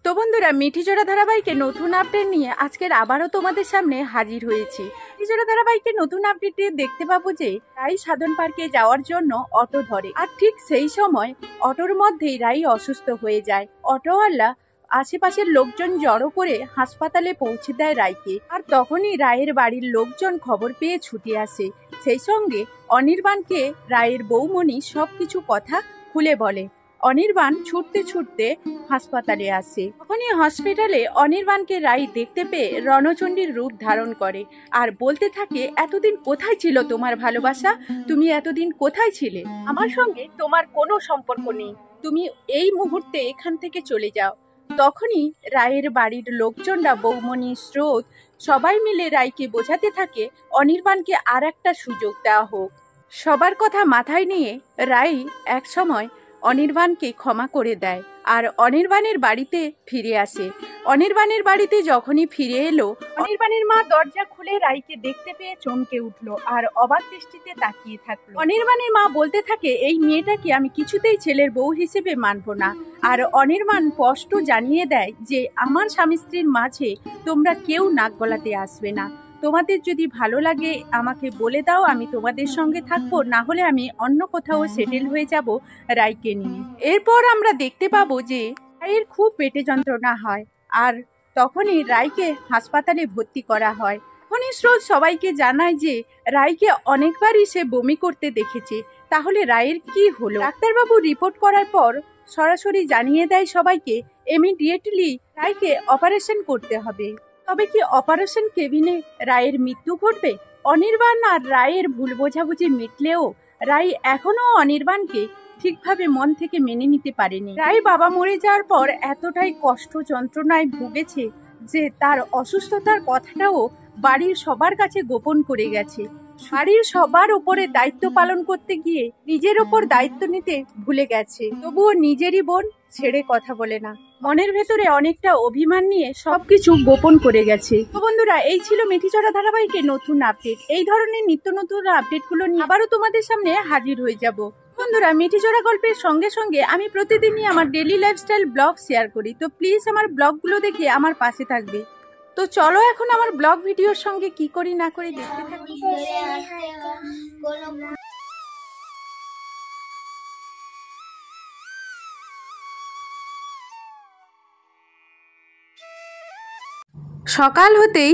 তো বন্ধুরা, মিঠিজোড়া ধারাবাহিকে নতুন আপডেট নিয়ে আজকের আবারও তোমাদের সামনে হাজির হয়েছি। মিঠিজোড়া ধারাবাহিকে নতুন আপডেটে দেখতে পাবো যে রাই সাধন পার্কে যাওয়ার জন্য অটো ধরে, আর ঠিক সেই সময় অটোর মধ্যেই রাই অসুস্থ হয়ে যায়। অটোওয়ালা আশেপাশের লোকজন জড়ো করে হাসপাতালে পৌঁছে দেয় রাইকে, আর তখনই রায়ের বাড়ির লোকজন খবর পেয়ে ছুটে আসে। সেই সঙ্গে অনির্বাণকে রায়ের বৌমণি সবকিছু কথা খুলে বলে। অনির্বাণ ছুটতে ছুটতে হাসপাতালে আসে। তখনই হসপিটালে অনির্বাণকে রাই দেখতে পেয়ে রণচণ্ডীর রূপ ধারণ করে আর বলতে থাকে, এতদিন কোথায় ছিল তোমার ভালোবাসা? তুমি এতদিন কোথায় ছিলে? আমার সঙ্গে তোমার কোনো সম্পর্ক নেই, তুমি এই মুহূর্তে এখান থেকে চলে যাও। তখনই রায়ের বাড়ির লোকজনরা, বৌমণি, স্রোত সবাই মিলে রায়কে বোঝাতে থাকে অনির্বাণকে আর একটা সুযোগ দেওয়া হোক। সবার কথা মাথায় নিয়ে রায় এক সময় অনির্বাণকে ক্ষমা করে দেয় আর অনির্বাণের বাড়িতে ফিরে আসে। অনির্বাণের বাড়িতে যখনই ফিরে এলো, অনির্বাণের মা দরজা খুলে রাইকে দেখতে পেয়ে চমকে উঠলো আর অবাক দৃষ্টিতে তাকিয়ে থাকলো। অনির্বাণের মা বলতে থাকে, এই মেয়েটাকে আমি কিছুতেই ছেলের বউ হিসেবে মানব না। আর অনির্বাণ স্পষ্ট জানিয়ে দেয় যে আমার স্বামী স্ত্রীর মাঝে তোমরা কেউ নাক গলাতে আসবে না। তোমাদের যদি ভালো লাগে আমাকে বলে দাও, আমি তোমাদের সঙ্গে থাকবো, না হলে আমি অন্য কোথাও সেটেল হয়ে যাব রাইকে নিয়ে। এরপর আমরা দেখতে পাবো যে রায়ের খুব পেটে যন্ত্রণা হয় আর তখনই রাইকে হাসপাতালে ভর্তি করা হয়। তখনই স্রোত সবাইকে জানায় যে রাইকে অনেকবারই সে বমি করতে দেখেছে, তাহলে রায়ের কি হলো? ডাক্তারবাবু রিপোর্ট করার পর সরাসরি জানিয়ে দেয় সবাইকে ইমিডিয়েটলি রাইকে অপারেশন করতে হবে। তবে কি অপারেশন কেবিনে রায়ের মৃত্যু ঘটবে? অনির্বাণ আর রায়ের ভুল বোঝাবুঝি মিটলেও রায় এখনো অনির্বাণকে ঠিকভাবে মন থেকে মেনে নিতে পারেনি। রায় বাবা মরে যাওয়ার পর এতটাই কষ্ট যন্ত্রণায় ভুগেছে যে তার অসুস্থতার কথাটাও বাড়ির সবার কাছে গোপন করে গেছে। বাড়ির সবার উপরে দায়িত্ব পালন করতে গিয়ে নিজের ওপর দায়িত্ব নিতে ভুলে গেছে। তবুও নিজেরই বোন ছেড়ে কথা বলে না, মনের ভেতরে অনেকটা অভিমান নিয়ে সবকিছু গোপন করে গেছে। তো বন্ধুরা, এই ছিল মিঠিজোড়া ধারাবাহিকের নতুন আপডেট। এই ধরনের নিত্য নতুন আপডেটগুলো নিয়ে আবারও তোমাদের সামনে হাজির হয়ে যাব। বন্ধুরা, মিঠিজোড়া গল্পের সঙ্গে সঙ্গে আমি প্রতিদিনই আমার ডেইলি লাইফস্টাইল ব্লগ শেয়ার করি, তো প্লিজ আমার ব্লগগুলো দেখে আমার পাশে থাকবে। তো চলো এখন আমার ব্লগ ভিডিওর সঙ্গে কি করি না করি দেখতে থাকি। সকাল হতেই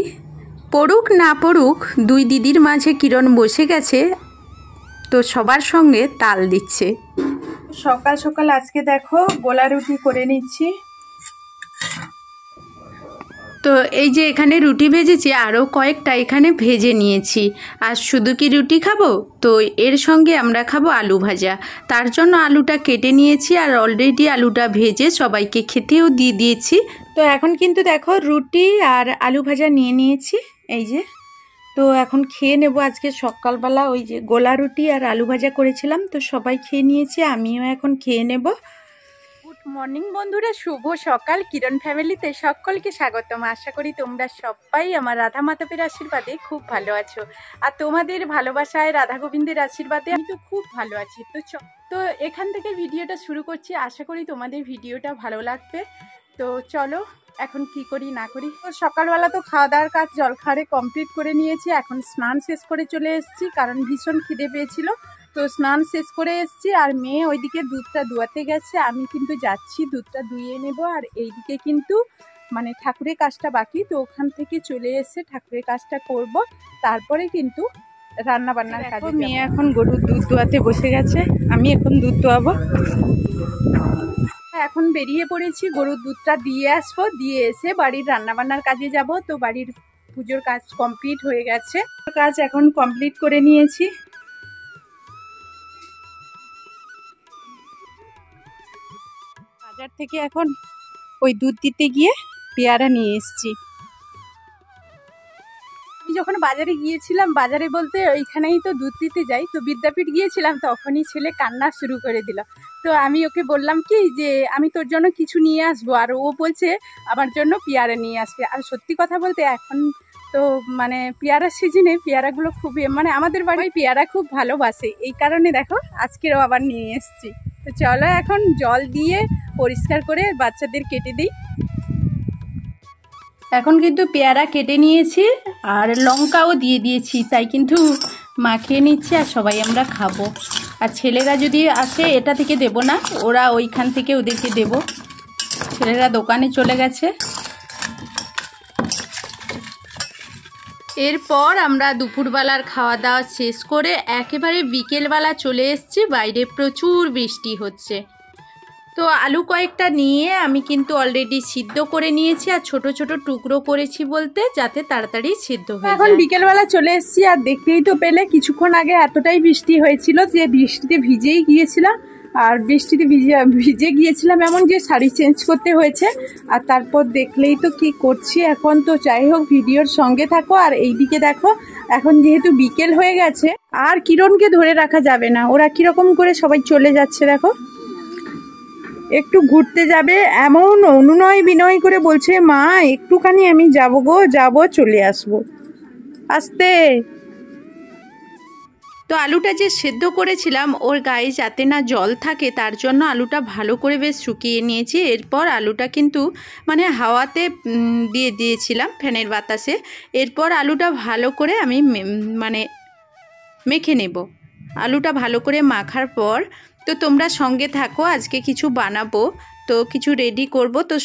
পড়ুক না পড়ুক দুই দিদির মাঝে কিরণ বসে গেছে, তো সবার সঙ্গে তাল দিচ্ছে। সকাল সকাল আজকে দেখো গোলা রুটি করে নিচ্ছি। তো এই যে এখানে রুটি ভেজেছি, আরও কয়েকটা এখানে ভেজে নিয়েছি। আর শুধু কি রুটি খাবো, তো এর সঙ্গে আমরা খাবো আলু ভাজা। তার জন্য আলুটা কেটে নিয়েছি আর অলরেডি আলুটা ভেজে সবাইকে খেতেও দিয়ে দিয়েছি। তো এখন কিন্তু দেখো রুটি আর আলু ভাজা নিয়ে নিয়েছি, এই যে। তো এখন খেয়ে নেব। আজকে সকালবেলা ওই যে গোলা রুটি আর আলু ভাজা করেছিলাম, তো সবাই খেয়ে নিয়েছে, আমিও এখন খেয়ে নেব। গুড মর্নিং বন্ধুরা, শুভ সকাল। কিরণ ফ্যামিলিতে সকলকে স্বাগতম। আশা করি তোমরা সবাই আমার রাধা মাধবের আশীর্বাদে খুব ভালো আছো, আর তোমাদের ভালোবাসায় রাধা গোবিন্দের আশীর্বাদে আমি তো খুব ভালো আছি। তো এখান থেকে ভিডিওটা শুরু করছি, আশা করি তোমাদের ভিডিওটা ভালো লাগবে। তো চলো এখন কি করি না করি। তো সকালবেলা তো খাওয়া দাওয়ার কাজ জলখাবারে কমপ্লিট করে নিয়েছি। এখন স্নান শেষ করে চলে এসেছি, কারণ ভীষণ খিদে পেয়েছিল। তো স্নান শেষ করে এসেছি আর মেয়ে ওইদিকে দুধটা দুয়াতে গেছে, আমি কিন্তু যাচ্ছি দুধটা দুইয়ে নেব। আর এইদিকে কিন্তু মানে ঠাকুরের কাজটা বাকি, তো ওখান থেকে চলে এসে ঠাকুরের কাজটা করব, তারপরে কিন্তু রান্না বান্নার কাজ। মেয়ে এখন গরুর দুধ দোয়াতে বসে গেছে, আমি এখন দুধ দোয়াবো। এখন বেরিয়ে পড়েছি, গরুর দুধটা দিয়ে আসবো, দিয়ে এসে বাড়ির রান্নাবান্নার কাজে যাব। তো বাড়ির পুজোর কাজ কমপ্লিট হয়ে গেছে, কাজ এখন কমপ্লিট করে নিয়েছি। বাজার থেকে এখন ওই দুধ দিতে গিয়ে পেয়ারা নিয়ে এসেছি। আমি যখন বাজারে গিয়েছিলাম, বাজারে বলতে ওইখানেই তো দুধ দিতে যাই, তো বিদ্যাপীঠ গিয়েছিলাম, তখনই ছেলে কান্না শুরু করে দিল। তো আমি ওকে বললাম কি যে আমি তোর জন্য কিছু নিয়ে আসবো, আর ও বলছে আমার জন্য পেয়ারা নিয়ে আসবে। আর সত্যি কথা বলতে এখন তো মানে পেয়ারার সিজনে পেয়ারাগুলো খুবই মানে আমাদের বাড়ি পেয়ারা খুব ভালোবাসে, এই কারণে দেখো আজকেরও আবার নিয়ে এসেছি। তো চলো এখন জল দিয়ে পরিষ্কার করে বাচ্চাদের কেটে দিই। এখন কিন্তু পেয়ারা কেটে নিয়েছি আর লঙ্কাও দিয়ে দিয়েছি, তাই কিন্তু মাখিয়ে নিচ্ছি আর সবাই আমরা খাবো। আর ছেলেরা যদি আসে এটা থেকে দেব না, ওরা ওইখান থেকে ওদেরকে দেব। ছেলেরা দোকানে চলে গেছে। এরপর আমরা দুপুরবেলার খাওয়া দাওয়া শেষ করে একেবারে বিকেলবেলা চলে এসেছি। বাইরে প্রচুর বৃষ্টি হচ্ছে। তো আলু কয়েকটা নিয়ে আমি কিন্তু অলরেডি সিদ্ধ করে নিয়েছি আর ছোট ছোট টুকরো করেছি বলতে যাতে তাড়াতাড়ি সিদ্ধ হয়ে যায়। এখন বিকেলবেলা চলে এসেছি আর দেখতেই তো পেলে কিছুক্ষণ আগে এতটাই বৃষ্টি হয়েছিল যে বৃষ্টিতে ভিজেই গিয়েছিলাম। আর বৃষ্টিতে ভিজে গিয়েছিলাম এমন যে শাড়ি চেঞ্জ করতে হয়েছে। আর তারপর দেখলেই তো কি করছি এখন। তো যাই হোক, ভিডিওর সঙ্গে থাকো। আর এইদিকে দেখো, এখন যেহেতু বিকেল হয়ে গেছে আর কিরণকে ধরে রাখা যাবে না। ওরা কিরকম করে সবাই চলে যাচ্ছে দেখো, একটু ঘুরতে যাবে এমন অনুনয় বিনয় করে বলছে, মা একটুখানি আমি যাবো গো, যাবো, চলে আসবো আসতে। তো আলুটা যে সেদ্ধ করেছিলাম ওর গায়ে যাতে না জল থাকে তার জন্য আলুটা ভালো করে বেশ শুকিয়ে নিয়েছি। এরপর আলুটা কিন্তু মানে হাওয়াতে দিয়ে দিয়েছিলাম, ফ্যানের বাতাসে। এরপর আলুটা ভালো করে আমি মানে মেখে নেব। আলুটা ভালো করে মাখার পর তো তোমরা সঙ্গে থাকো, আজকে কিছু বানাবো, তো কিছু রেডি করব, তো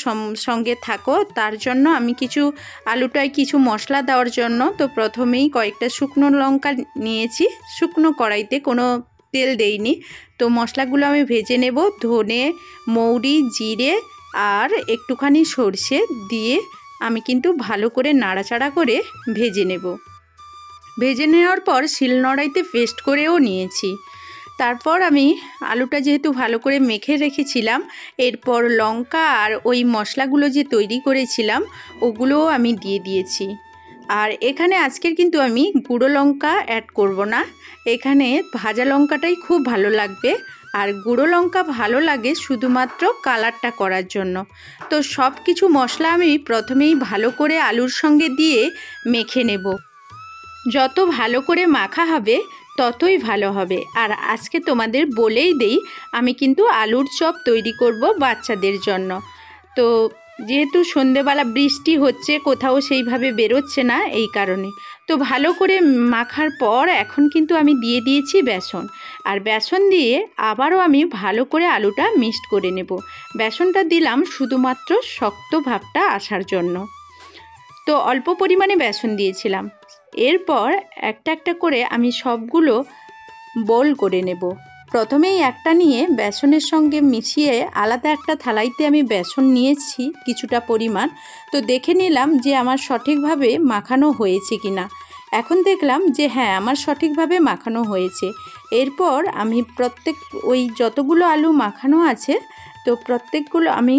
সঙ্গে থাকো। তার জন্য আমি কিছু আলুটায় কিছু মশলা দেওয়ার জন্য তো প্রথমেই কয়েকটা শুকনো লঙ্কা নিয়েছি। শুকনো কড়াইতে কোনো তেল দেইনি। তো মশলাগুলো আমি ভেজে নেব। ধনে, মৌরি, জিরে আর একটুখানি সর্ষে দিয়ে আমি কিন্তু ভালো করে নাড়াচাড়া করে ভেজে নেব। ভেজে নেওয়ার পর শিলনোড়াইতে পেস্ট করেও নিয়েছি। তারপর আমি আলুটা যেহেতু ভালো করে মেখে রেখেছিলাম, এরপর লঙ্কা আর ওই মশলাগুলো যে তৈরি করেছিলাম ওগুলোও আমি দিয়ে দিয়েছি। আর এখানে আজকের কিন্তু আমি গুঁড়ো লঙ্কা অ্যাড করব না, এখানে ভাজা লঙ্কাটাই খুব ভালো লাগবে। আর গুঁড়ো লঙ্কা ভালো লাগে শুধুমাত্র কালারটা করার জন্য। তো সব কিছু মশলা আমি প্রথমেই ভালো করে আলুর সঙ্গে দিয়ে মেখে নেব। যত ভালো করে মাখা হবে ততই ভালো হবে। আর আজকে তোমাদের বলেই দেই, আমি কিন্তু আলুর চপ তৈরি করব বাচ্চাদের জন্য। তো যেহেতু সন্ধেবেলা বৃষ্টি হচ্ছে, কোথাও সেইভাবে বেরোচ্ছে না, এই কারণে তো ভালো করে মাখার পর এখন কিন্তু আমি দিয়ে দিয়েছি বেসন। আর বেসন দিয়ে আবারও আমি ভালো করে আলুটা মিক্সড করে নেব। বেসনটা দিলাম শুধুমাত্র শক্ত ভাবটা আসার জন্য। তো অল্প পরিমাণে বেসন দিয়েছিলাম। এরপর একটা একটা করে আমি সবগুলো বোল করে নেব। প্রথমেই একটা নিয়ে বেসনের সঙ্গে মিশিয়ে আলাদা একটা থালাইতে আমি বেসন নিয়েছি কিছুটা পরিমাণ। তো দেখে নিলাম যে আমার সঠিকভাবে মাখানো হয়েছে কিনা। এখন দেখলাম যে হ্যাঁ, আমার সঠিকভাবে মাখানো হয়েছে। এরপর আমি ওই যতগুলো আলু মাখানো আছে তো প্রত্যেকগুলো আমি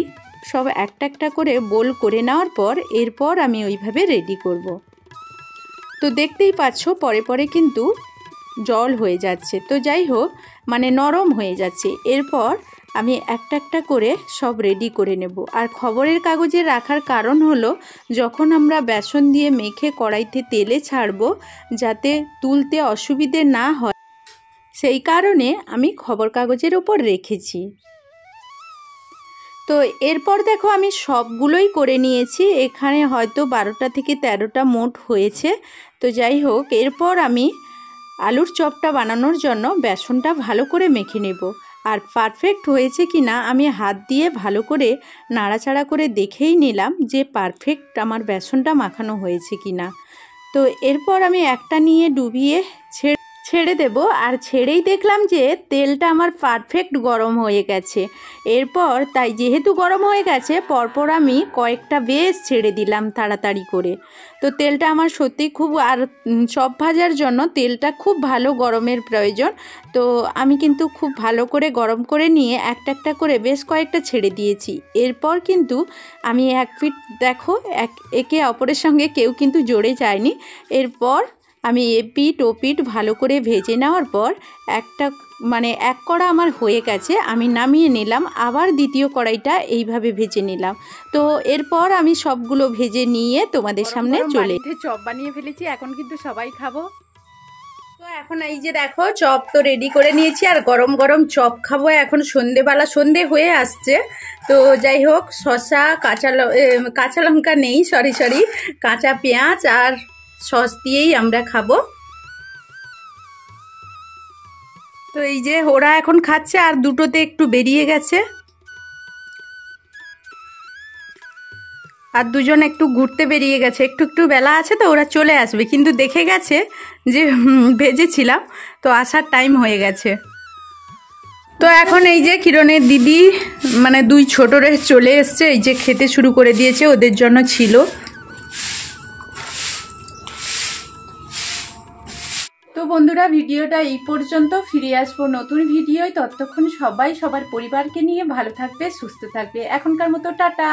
সব একটা একটা করে বোল করে নেওয়ার পর এরপর আমি ওইভাবে রেডি করব। তো দেখতেই পাচ্ছ পরে পরে কিন্তু জল হয়ে যাচ্ছে। তো যাই হোক, মানে নরম হয়ে যাচ্ছে। এরপর আমি একটা একটা করে সব রেডি করে নেব। আর খবরের কাগজে রাখার কারণ হলো, যখন আমরা বেসন দিয়ে মেখে কড়াইতে তেলে ছাড়বো যাতে তুলতে অসুবিধে না হয়, সেই কারণে আমি খবর কাগজের ওপর রেখেছি। তো এরপর দেখো আমি সবগুলোই করে নিয়েছি। এখানে হয়তো 12টা থেকে 13টা মোট হয়েছে। তো যাই হোক, এরপর আমি আলুর চপটা বানানোর জন্য বেসনটা ভালো করে মেখে নেব। আর পারফেক্ট হয়েছে কি না আমি হাত দিয়ে ভালো করে নাড়াচাড়া করে দেখেই নিলাম যে পারফেক্ট আমার বেসনটা মাখানো হয়েছে কি না। তো এরপর আমি একটা নিয়ে ডুবিয়ে ছেড়ে দেব। আর ছেড়েই দেখলাম যে তেলটা আমার পারফেক্ট গরম হয়ে গেছে। এরপর তাই যেহেতু গরম হয়ে গেছে পরপর আমি কয়েকটা বেশ ছেড়ে দিলাম তাড়াতাড়ি করে। তো তেলটা আমার সত্যি খুব, আর চপ ভাজার জন্য তেলটা খুব ভালো গরমের প্রয়োজন। তো আমি কিন্তু খুব ভালো করে গরম করে নিয়ে একটা একটা করে বেশ কয়েকটা ছেড়ে দিয়েছি। এরপর কিন্তু আমি এক পিঠ দেখো একে অপরের সঙ্গে কেউ কিন্তু জড়ে যায়নি। এরপর আমি এপিঠ ওপিঠ ভালো করে ভেজে নেওয়ার পর এক কড়া আমার হয়ে গেছে, আমি নামিয়ে নিলাম। আবার দ্বিতীয় কড়াইটা এইভাবে ভেজে নিলাম। তো এরপর আমি সবগুলো ভেজে নিয়ে তোমাদের সামনে চপ বানিয়ে ফেলেছি। এখন কিন্তু সবাই খাবো। তো এখন এই যে দেখো চপ তো রেডি করে নিয়েছি, আর গরম গরম চপ খাবো। এখন সন্ধেবেলা, সন্ধে হয়ে আসছে। তো যাই হোক, শসা, কাঁচা লঙ্কা নেই, সরি কাঁচা পেঁয়াজ আর সস দিয়েই আমরা খাবো। তো এই যে ওরা এখন খাচ্ছে, আর দুটোতে একটু বেরিয়ে গেছে, আর দুজন একটু ঘুরতে বেরিয়ে গেছে। একটু একটু বেলা আছে তো ওরা চলে আসবে, কিন্তু দেখে গেছে যে ভেজেছিলাম, তো আসার টাইম হয়ে গেছে। তো এখন এই যে কিরণের দিদি মানে দুই ছোটরে চলে এসছে, এই যে খেতে শুরু করে দিয়েছে, ওদের জন্য ছিল। তো বন্ধুরা, ভিডিওটা এই পর্যন্ত। ফিরে আসবো নতুন ভিডিও। ততক্ষণ সবাই সবার পরিবারকে নিয়ে ভালো থাকবে, সুস্থ থাকবে। এখনকার মতো টাটা।